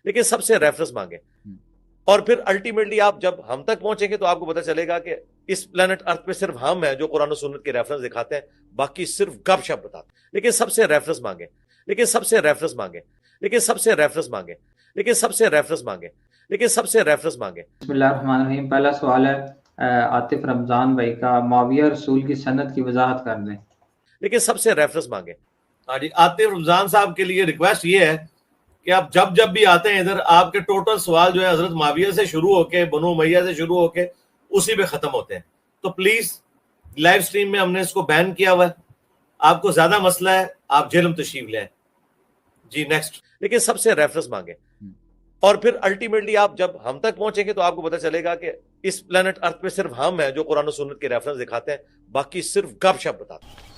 لیکن سب سے ریفرنس مانگیں. اور پھر الٹیمیٹلی آپ جب ہم تک پہنچیں گے تو آپ کو پتہ چلے گا کہ اس پلانٹ ارتھ پہ صرف ہم ہیں جو قرآن و سنت کے ریفرنس دکھاتے ہیں، باقی صرف گپ شپ بتاتے ہیں. لیکن سب سے ریفرنس مانگیں، لیکن سب سے ریفرنس مانگیں، لیکن سب سے ریفرنس مانگیں، لیکن سب سے ریفرنس مانگیں، لیکن سب سے ریفرنس مانگیں. بسم اللہ الرحمن الرحیم. پہلا سوال ہے عاطف رمضان بھائی کا، معاویہ رسول کی سند کی وضاحت کر دیں. لیکن سب سے ریفرنس مانگیں. ہاں جی، عاطف رمضان صاحب کے لیے ریکویسٹ یہ ہے کہ آپ جب بھی آتے ہیں ادھر، آپ کے ٹوٹل سوال جو ہے حضرت معاویہ سے شروع ہو کے بنو امیہ سے شروع ہو کے اسی پہ ختم ہوتے ہیں. تو پلیز لائیو سٹریم میں ہم نے اس کو بین کیا ہوا ہے. آپ کو زیادہ مسئلہ ہے، آپ جہلم تشریف لیں. جی نیکسٹ. لیکن سب سے ریفرنس مانگیں. اور پھر الٹیمیٹلی آپ جب ہم تک پہنچیں گے تو آپ کو پتہ چلے گا کہ اس پلانٹ ارتھ پہ صرف ہم ہیں جو قرآن و سنت کے ریفرنس دکھاتے ہیں، باقی صرف گپ شپ بتاتے ہیں.